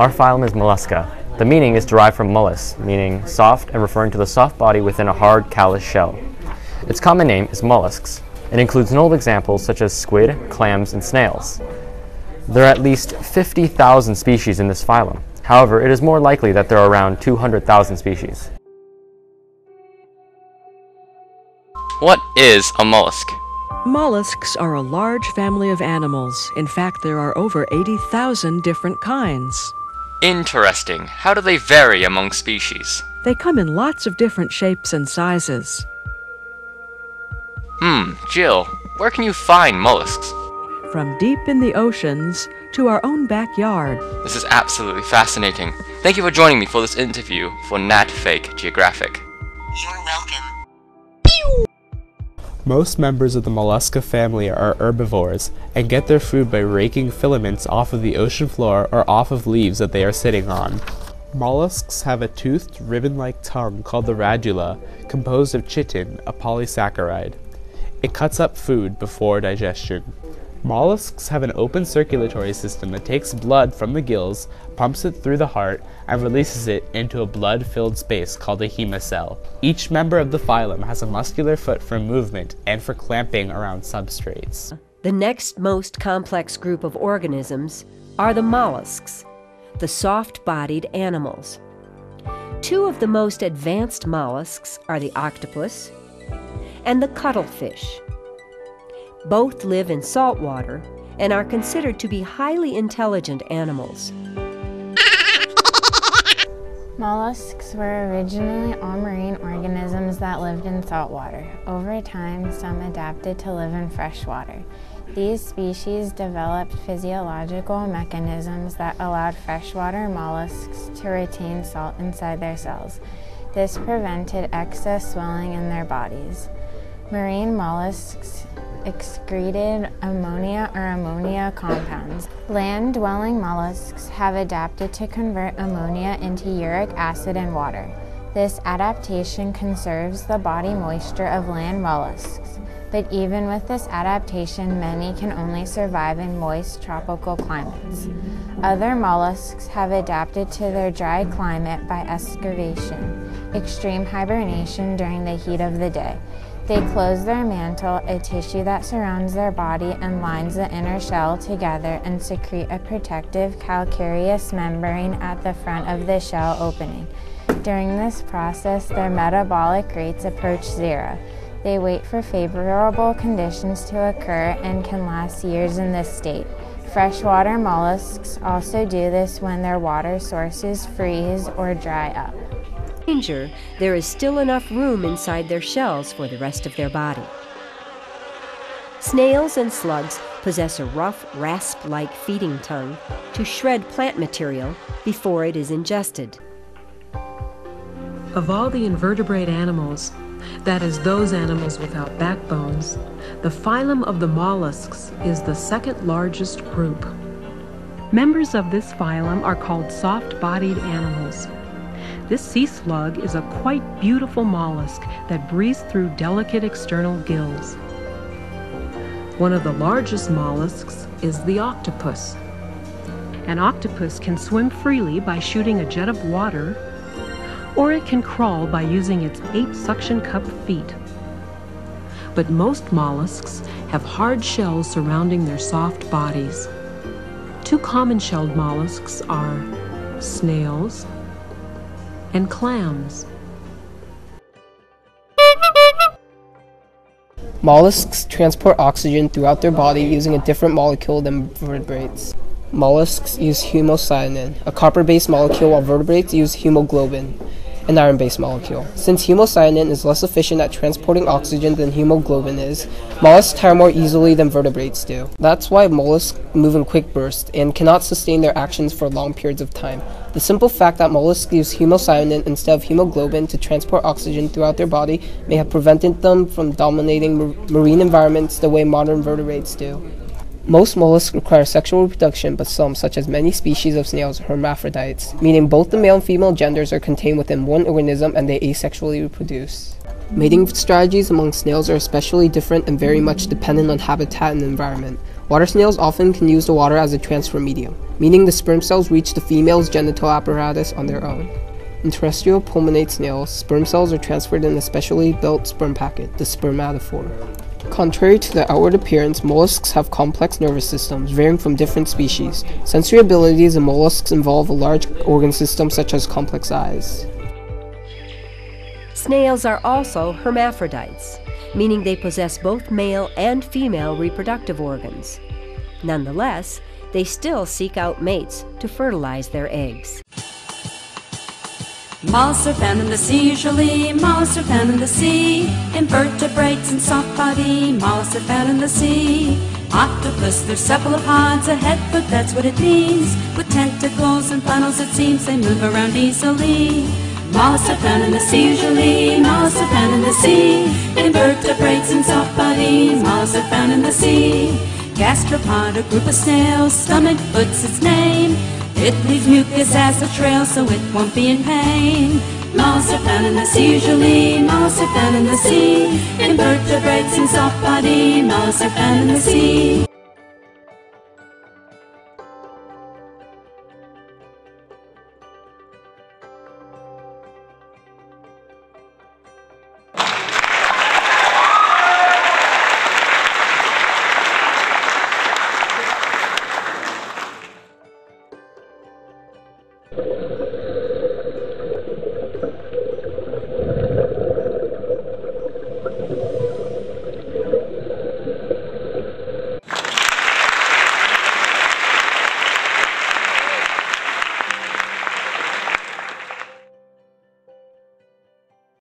Our phylum is Mollusca. The meaning is derived from mollis, meaning soft and referring to the soft body within a hard, callous shell. Its common name is molluscs. It includes notable examples such as squid, clams, and snails. There are at least 50,000 species in this phylum. However, it is more likely that there are around 200,000 species. What is a mollusk? Mollusks are a large family of animals. In fact, there are over 80,000 different kinds. Interesting. How do they vary among species? They come in lots of different shapes and sizes. Jill, where can you find mollusks? From deep in the oceans to our own backyard. This is absolutely fascinating. Thank you for joining me for this interview for Nat Fake Geographic. You're welcome. Most members of the Mollusca family are herbivores and get their food by raking filaments off of the ocean floor or off of leaves that they are sitting on. Mollusks have a toothed, ribbon-like tongue called the radula, composed of chitin, a polysaccharide. It cuts up food before digestion. Mollusks have an open circulatory system that takes blood from the gills, pumps it through the heart, and releases it into a blood-filled space called a hemocell. Each member of the phylum has a muscular foot for movement and for clamping around substrates. The next most complex group of organisms are the mollusks, the soft-bodied animals. Two of the most advanced mollusks are the octopus and the cuttlefish. Both live in salt water and are considered to be highly intelligent animals. Mollusks were originally all marine organisms that lived in salt water. Over time, some adapted to live in fresh water. These species developed physiological mechanisms that allowed freshwater mollusks to retain salt inside their cells. This prevented excess swelling in their bodies. Marine mollusks excreted ammonia or ammonia compounds. Land-dwelling mollusks have adapted to convert ammonia into uric acid and water. This adaptation conserves the body moisture of land mollusks, but even with this adaptation, many can only survive in moist tropical climates. Other mollusks have adapted to their dry climate by excavation, extreme hibernation during the heat of the day. They close their mantle, a tissue that surrounds their body and lines the inner shell together, and secrete a protective calcareous membrane at the front of the shell opening. During this process, their metabolic rates approach zero. They wait for favorable conditions to occur and can last years in this state. Freshwater mollusks also do this when their water sources freeze or dry up. Danger, there is still enough room inside their shells for the rest of their body. Snails and slugs possess a rough, rasp-like feeding tongue to shred plant material before it is ingested. Of all the invertebrate animals, that is, those animals without backbones, the phylum of the mollusks is the second largest group. Members of this phylum are called soft-bodied animals. This sea slug is a quite beautiful mollusk that breathes through delicate external gills. One of the largest mollusks is the octopus. An octopus can swim freely by shooting a jet of water, or it can crawl by using its 8 suction cup feet. But most mollusks have hard shells surrounding their soft bodies. Two common shelled mollusks are snails and clams. Mollusks transport oxygen throughout their body using a different molecule than vertebrates. Mollusks use hemocyanin, a copper-based molecule, while vertebrates use hemoglobin, an iron-based molecule. Since hemocyanin is less efficient at transporting oxygen than hemoglobin is, mollusks tire more easily than vertebrates do. That's why mollusks move in quick bursts and cannot sustain their actions for long periods of time. The simple fact that mollusks use hemocyanin instead of hemoglobin to transport oxygen throughout their body may have prevented them from dominating marine environments the way modern vertebrates do. Most mollusks require sexual reproduction, but some, such as many species of snails, are hermaphrodites, meaning both the male and female genders are contained within one organism and they asexually reproduce. Mating strategies among snails are especially different and very much dependent on habitat and environment. Water snails often can use the water as a transfer medium, meaning the sperm cells reach the female's genital apparatus on their own. In terrestrial pulmonate snails, sperm cells are transferred in a specially built sperm packet, the spermatophore. Contrary to their outward appearance, mollusks have complex nervous systems, varying from different species. Sensory abilities in mollusks involve a large organ system such as complex eyes. Snails are also hermaphrodites, meaning they possess both male and female reproductive organs. Nonetheless, they still seek out mates to fertilize their eggs. Mollusks are found in the sea usually, mollusks are found in the sea. Invertebrates and soft body, mollusks are found in the sea. Octopus, they're cephalopods, a head foot, that's what it means. With tentacles and funnels it seems they move around easily. Mollusks are found in the sea usually, mollusks are found in the sea. Invertebrates and soft body, mollusks are found in the sea. Gastropod, a group of snails, stomach, foot's its name. It leaves mucus as a trail so it won't be in pain. Mollusks are found in the sea usually, mollusks are found in the sea. Invertebrates and soft body, mollusks are found in the sea.